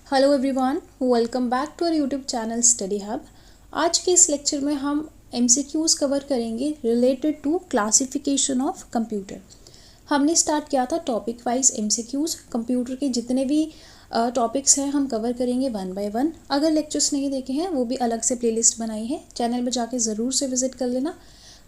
Hello everyone, welcome back to our YouTube channel Study Hub. आज के इस lecture में हम एमसीक्यूज़ कवर करेंगे related to classification of computer. हमने स्टार्ट किया था टॉपिक वाइज एमसीक्यूज़। कंप्यूटर के जितने भी टॉपिक्स हैं हम कवर करेंगे वन बाय वन। अगर लेक्चर्स नहीं देखे हैं वो भी अलग से प्लेलिस्ट बनाई है, चैनल में जाके ज़रूर से विजिट कर लेना।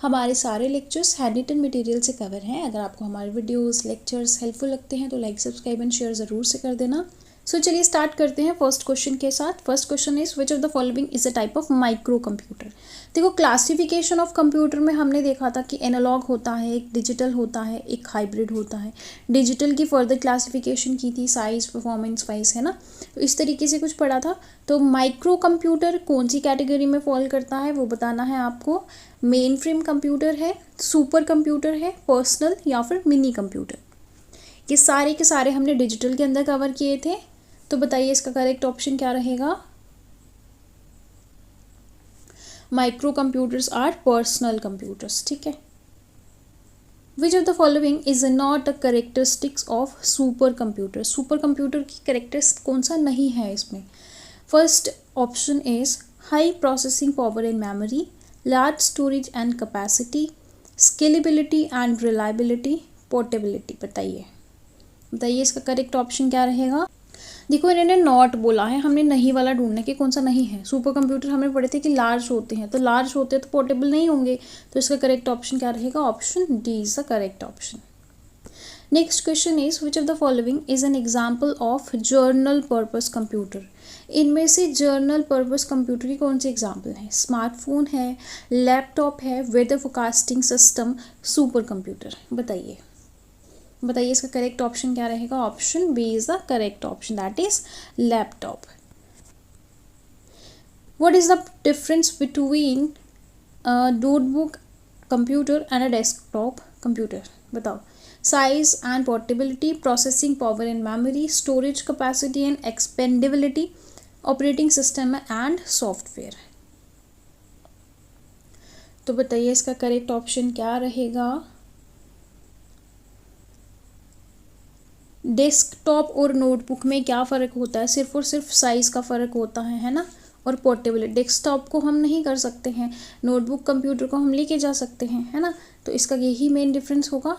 हमारे सारे लेक्चर्स हैंडरिटन मटेरियल से कवर हैं। अगर आपको हमारे वीडियोस लेक्चर्स हेल्पफुल लगते हैं तो लाइक सब्सक्राइब एंड शेयर ज़रूर से कर देना। चलिए स्टार्ट करते हैं फर्स्ट क्वेश्चन के साथ। First question is which of the following is a type of micro computer. देखो, क्लासिफिकेशन ऑफ कंप्यूटर में हमने देखा था कि एनालॉग होता है, एक डिजिटल होता है, एक हाइब्रिड होता है। डिजिटल की फर्दर क्लासिफिकेशन की थी साइज परफॉर्मेंस वाइज, है ना। तो इस तरीके से कुछ पढ़ा था। तो माइक्रो कंप्यूटर कौन सी कैटेगरी में फॉल करता है वो बताना है आपको। मेन फ्रेम कंप्यूटर है, सुपर कंप्यूटर है, पर्सनल या फिर मिनी कंप्यूटर। ये सारे के सारे हमने डिजिटल के अंदर कवर किए थे। तो बताइए इसका करेक्ट ऑप्शन क्या रहेगा। Micro computers are personal computers, ठीक है। Which of the following is not a characteristics of super computer. Super computer की करेक्टरिस्टिक कौन सा नहीं है इसमें। First option is high processing power and memory, large storage and capacity, scalability and reliability, portability. बताइए इसका करेक्ट ऑप्शन क्या रहेगा। देखो, इन्होंने नॉट बोला है, हमने नहीं वाला ढूंढना कि कौन सा नहीं है। सुपर कंप्यूटर हमने पढ़े थे कि लार्ज होते हैं, तो लार्ज होते हैं तो पोर्टेबल नहीं होंगे। तो इसका करेक्ट ऑप्शन क्या रहेगा। Option D is the correct option. Next question is which of the following is an example of general purpose computer. इनमें से जर्नल पर्पस कंप्यूटर की कौन सी एग्जाम्पल है। स्मार्टफोन है, लैपटॉप है, weather forecasting system, super computer. बताइए इसका करेक्ट ऑप्शन क्या रहेगा। Option B is the correct option, that is laptop. What is the difference between notebook computer and a desktop computer. बताओ। Size and portability, processing power and memory, storage capacity and expandability, operating system and software. तो बताइए इसका correct option क्या रहेगा। Desktop और notebook में क्या फ़र्क होता है। सिर्फ और सिर्फ साइज़ का फ़र्क होता है ना। और पोर्टेबिलिटी, डेस्कटॉप को हम नहीं कर सकते हैं, नोटबुक कंप्यूटर को हम लेके जा सकते हैं, है ना। तो इसका यही मेन डिफरेंस होगा।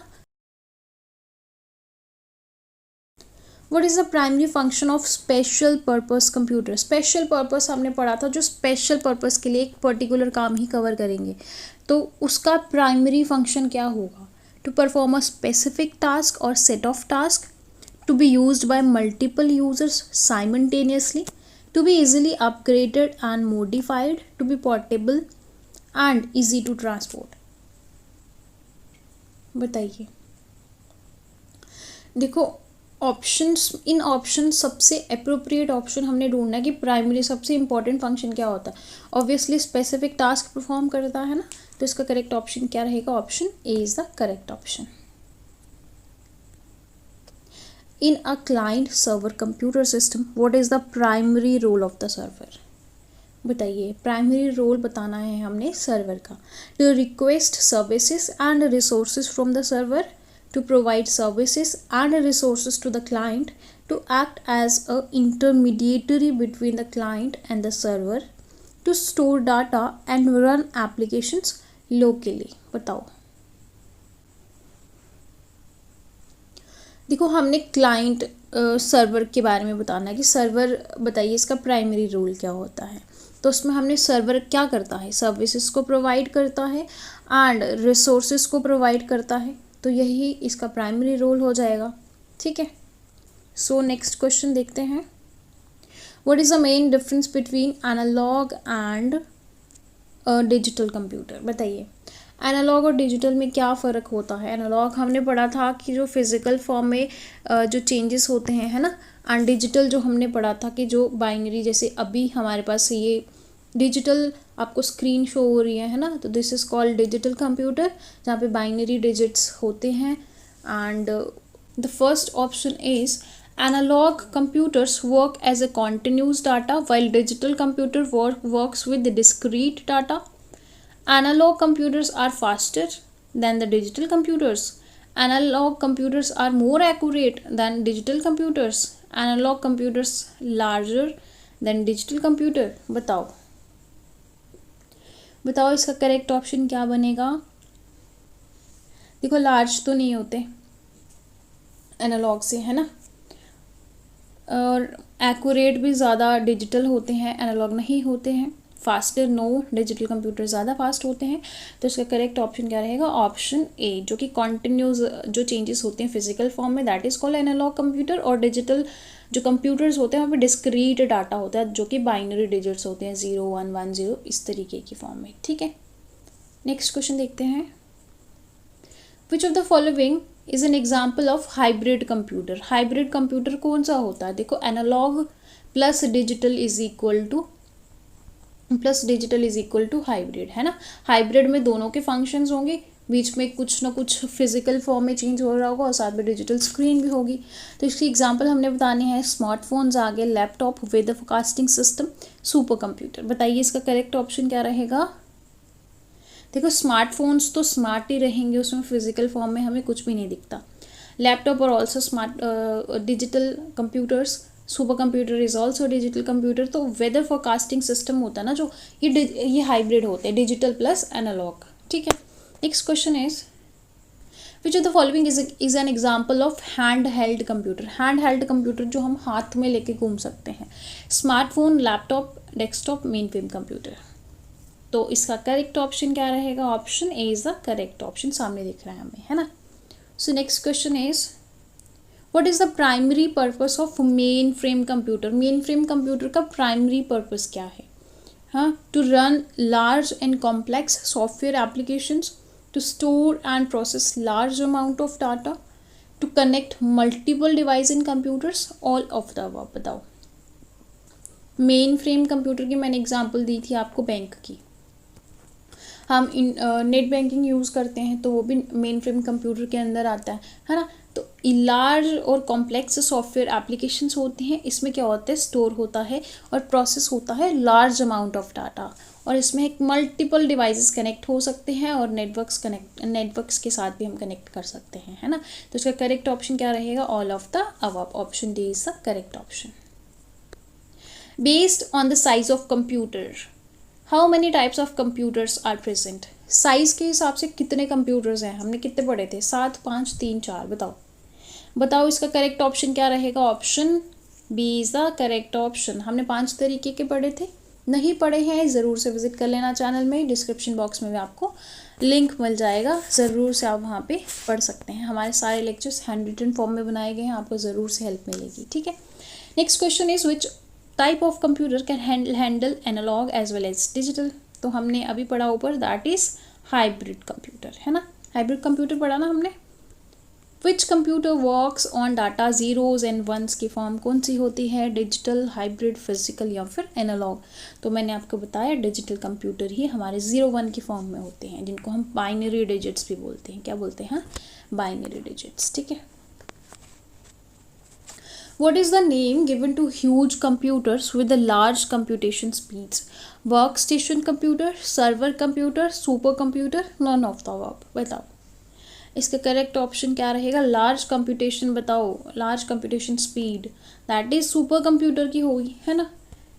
What is the primary function of special purpose computer. Special purpose हमने पढ़ा था, जो स्पेशल पर्पस के लिए एक पर्टिकुलर काम ही कवर करेंगे। तो उसका प्राइमरी फंक्शन क्या होगा। To perform a specific task और set of task, to be used by multiple users simultaneously, to be easily upgraded and modified, to be portable and easy to transport। बताइए। देखो, options, इन option सबसे appropriate option हमने ढूंढना है कि primary सबसे important function क्या होता है। ऑब्वियसली स्पेसिफिक टास्क परफॉर्म करता है ना। तो इसका करेक्ट ऑप्शन क्या रहेगा। Option A is the correct option. In a client server computer system, what is the primary role of the server। बताइए, प्राइमरी रोल बताना है हमने सर्वर का। To request services and resources from the server, to provide services and resources to the client, to act as a intermediatory between the client and the server, to store data and run applications locally. बताओ। देखो, हमने client server के बारे में बताना है कि server, बताइए इसका प्राइमरी रोल क्या होता है। तो उसमें हमने सर्वर क्या करता है, सर्विसेज को प्रोवाइड करता है एंड रिसोर्सेज को प्रोवाइड करता है। तो यही इसका प्राइमरी रोल हो जाएगा, ठीक है। सो नेक्स्ट क्वेश्चन देखते हैं। What is the main difference between analog and digital computer. बताइए एनालॉग और डिजिटल में क्या फ़र्क होता है। एनालॉग हमने पढ़ा था कि जो फिज़िकल फॉर्म में जो चेंजेस होते हैं, है ना। एंड डिजिटल जो हमने पढ़ा था कि जो बाइनरी, जैसे अभी हमारे पास ये डिजिटल आपको स्क्रीन शो हो रही है ना। तो this is called digital computer, जहाँ पे बाइनरी डिजिट्स होते हैं। And the first option is analog computers work as a continuous data while digital computer works with the discrete data. Analog computers are faster than the digital computers. Analog computers are more accurate than digital computers. Analog computers larger than digital computer? बताओ बताओ इसका correct option क्या बनेगा? देखो large तो नहीं होते analogue से, है ना, और एक्यूरेट भी ज़्यादा डिजिटल होते हैं, एनालॉग नहीं होते हैं। फास्टर नो, डिजिटल कंप्यूटर ज़्यादा फास्ट होते हैं। तो इसका करेक्ट ऑप्शन क्या रहेगा? ऑप्शन ए, जो कि कॉन्टिन्यूस जो चेंजेस होते हैं फिजिकल फॉर्म में, that is called analog computer. और डिजिटल जो कंप्यूटर्स होते हैं वहाँ पे डिस्क्रीट डाटा होता है, जो कि बाइनरी डिजिट्स होते हैं, 0 1 1 0 इस तरीके की फॉर्म में। ठीक है, नेक्स्ट क्वेश्चन देखते हैं। Which of the following is an example of hybrid computer? Hybrid computer कौन सा होता है? देखो analog plus digital is equal to hybrid, है ना। हाइब्रिड में दोनों के फंक्शंस होंगे, बीच में कुछ ना कुछ फिजिकल फॉर्म में चेंज हो रहा होगा और साथ में डिजिटल स्क्रीन भी होगी। तो इसकी एग्जांपल हमने बतानी है, स्मार्टफोन्स आ गए, laptop, weather forecasting system, super computer. बताइए इसका करेक्ट ऑप्शन क्या रहेगा? देखो स्मार्टफोन्स तो स्मार्ट ही रहेंगे, उसमें फिजिकल फॉर्म में हमें कुछ भी नहीं दिखता। लैपटॉप और also smart digital computers, super computer is also digital computer. तो वेदर फोरकास्टिंग सिस्टम होता है ना जो, ये हाइब्रिड होते हैं, डिजिटल प्लस एनालॉग। ठीक है, next question is which of the following is an example of hand held computer? Hand held computer जो हम हाथ में लेके घूम सकते हैं, smartphone, laptop, desktop, mainframe computer. तो इसका करेक्ट ऑप्शन क्या रहेगा? Option A is the correct option, सामने दिख रहा है हमें, है ना। So next question is what is the primary purpose of mainframe computer? Mainframe computer का प्राइमरी पर्पस क्या है? हाँ, to run large and complex software applications, to store and process large amount of data, to connect multiple device in computers, all of the above. बताओ। Mainframe computer की मैंने example दी थी आपको bank की, हम नेट बैंकिंग यूज़ करते हैं तो वो भी मेन फ्रेम कंप्यूटर के अंदर आता है ना। तो लार्ज और कॉम्प्लेक्स सॉफ्टवेयर एप्लीकेशंस होते हैं, इसमें क्या होता है? स्टोर होता है और प्रोसेस होता है लार्ज अमाउंट ऑफ डाटा, और इसमें एक मल्टीपल डिवाइसेस कनेक्ट हो सकते हैं और नेटवर्क्स के साथ भी हम कनेक्ट कर सकते हैं, है ना। तो इसका करेक्ट ऑप्शन क्या रहेगा? All of the above, option D is the correct option. Based on the size of computer, how many types of computers are present? Size के हिसाब से कितने कंप्यूटर्स हैं? हमने कितने पढ़े थे? 7 5 3 4। बताओ इसका करेक्ट ऑप्शन क्या रहेगा? Option B is the correct option. हमने 5 तरीके के पढ़े थे, नहीं पढ़े हैं ज़रूर से विजिट कर लेना चैनल में, डिस्क्रिप्शन बॉक्स में भी आपको लिंक मिल जाएगा, ज़रूर से आप वहाँ पे पढ़ सकते हैं। हमारे सारे लेक्चर्स हैंड रिटन फॉर्म में बनाए गए हैं, आपको ज़रूर से हेल्प मिलेगी। ठीक है, next question is which type of computer can handle analog as well as digital? तो हमने अभी पढ़ा ऊपर, दैट इज हाइब्रिड कंप्यूटर, है ना। हाइब्रिड कंप्यूटर पढ़ा ना हमने। Which computer works on data zeros and ones की फॉर्म कौन सी होती है? डिजिटल, हाइब्रिड, फिजिकल या फिर एनालॉग? तो मैंने आपको बताया डिजिटल कंप्यूटर ही हमारे 0 1 की फॉर्म में होते हैं, जिनको हम बाइनरी डिजिट्स भी बोलते हैं। क्या बोलते हैं? Binary digits. ठीक है, what is the name given to huge computers with the large computation speeds? Workstation computer, server computer, supercomputer, none of the above? बताओ इसका करेक्ट ऑप्शन क्या रहेगा? Large computation. बताओ, large computation speed, that is super computer की होगी, है ना।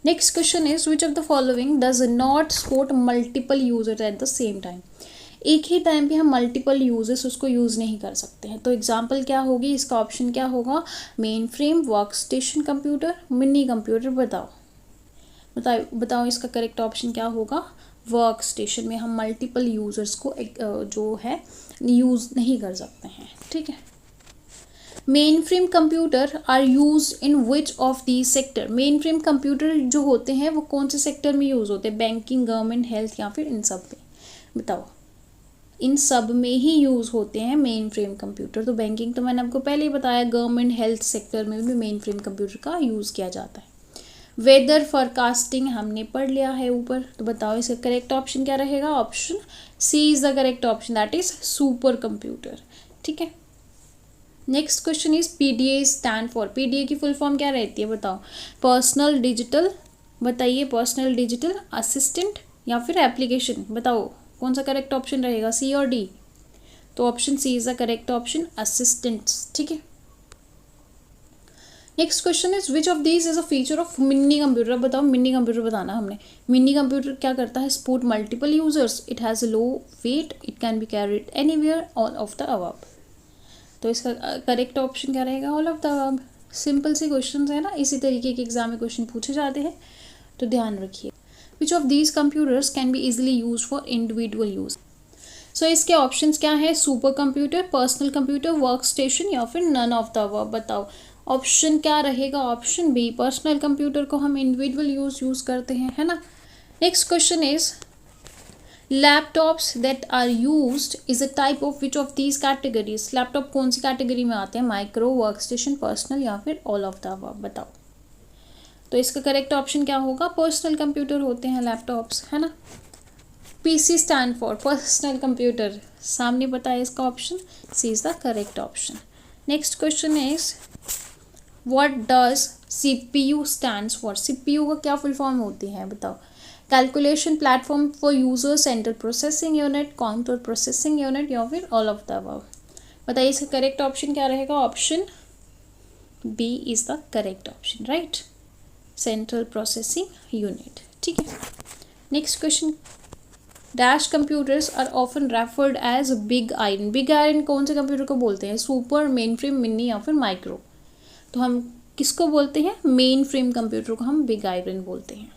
Next question is which of the following does not support multiple users at the same time? एक ही टाइम पे हम मल्टीपल यूजर्स उसको यूज़ नहीं कर सकते हैं। तो एग्जांपल क्या होगी? इसका ऑप्शन क्या होगा? Main frame, work station computer, mini computer. बताओ इसका करेक्ट ऑप्शन क्या होगा? वर्क स्टेशन में हम मल्टीपल यूजर्स को जो है यूज़ नहीं कर सकते हैं। ठीक है, mainframe computer are use in which of the sector? Mainframe computer जो होते हैं वो कौन से सेक्टर में यूज़ होते हैं? बैंकिंग, गवर्नमेंट, हेल्थ या फिर इन सब में? बताओ, इन सब में ही यूज़ होते हैं मेन फ्रेम कंप्यूटर। तो बैंकिंग तो मैंने आपको पहले ही बताया, गवर्नमेंट, हेल्थ सेक्टर में भी मेन फ्रेम कंप्यूटर का यूज़ किया जाता है। वेदर फोरकास्टिंग हमने पढ़ लिया है ऊपर। तो बताओ इसका करेक्ट ऑप्शन क्या रहेगा? Option C is the correct option, that is super computer. ठीक है, next question is PDA stand for? PDA की फुल फॉर्म क्या रहती है? बताओ। पर्सनल डिजिटल, बताइए, पर्सनल डिजिटल असिस्टेंट या फिर एप्लीकेशन? बताओ कौन सा करेक्ट ऑप्शन रहेगा, सी और डी? तो option C is the correct option, assistants. ठीक है, next question is which of these is a feature of mini computer. बताओ मिनी कंप्यूटर बताना हमने। मिनी कंप्यूटर क्या करता है, support multiple users, it has low weight, it can be carried anywhere, all of the above. तो इसका correct option क्या रहेगा, all of the above. Simple से क्वेश्चन है ना, इसी तरीके के एग्जाम में क्वेश्चन पूछे जाते हैं, तो ध्यान रखिए। Which of these computers can be easily use for individual use. So इसके ऑप्शंस क्या है, super computer, personal computer, work station या फिर नन ऑफ द अबव। बताओ ऑप्शन क्या रहेगा, ऑप्शन बी, पर्सनल कंप्यूटर को हम इंडिविजुअल यूज करते हैं, है ना। Next question is laptops that are used is a type of which of these categories. Laptop कौन सी कैटेगरी में आते हैं, माइक्रो, वर्क स्टेशन, पर्सनल या फिर ऑल ऑफ द अबव। बताओ। तो इसका करेक्ट ऑप्शन क्या होगा, पर्सनल कंप्यूटर होते हैं लैपटॉप्स, है ना। PC stand for personal computer, सामने पता है इसका option C is the correct option. Next question is what does CPU stands for. CPU का क्या फुल फॉर्म होती है, बताओ। Calculation platform for user, central processing unit, counter processing unit या फिर ऑल ऑफ द अबव। बताइए इसका correct option क्या रहेगा, option B is the correct option, right, central processing unit. ठीक है। Next question, dash computers are often referred as big iron. Big iron कौन से कंप्यूटर को बोलते हैं, सुपर, मेन फ्रेम, मिनी या फिर माइक्रो। तो हम किसको बोलते हैं, मेन फ्रेम कंप्यूटर को हम बिग आयरन बोलते हैं।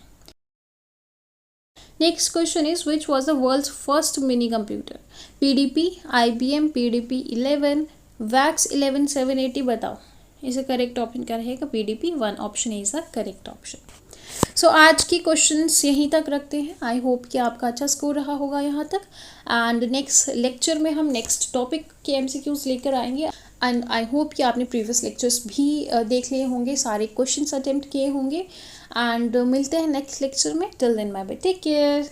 Next question is which was the world's first mini computer. PDP, IBM, PDP-11, VAX 11780। बताओ इसे करेक्ट ऑप्शन क्या रहेगा, PDP-1, option is the correct option. So आज की क्वेश्चंस यहीं तक रखते हैं। आई होप कि आपका अच्छा स्कोर रहा होगा यहाँ तक। एंड नेक्स्ट लेक्चर में हम नेक्स्ट टॉपिक के MCQs लेकर आएंगे। एंड आई होप कि आपने प्रीवियस लेक्चर्स भी देख लिए होंगे, सारे क्वेश्चंस अटेम्प्ट किए होंगे। एंड मिलते हैं नेक्स्ट लेक्चर में। Till then bye bye, take care.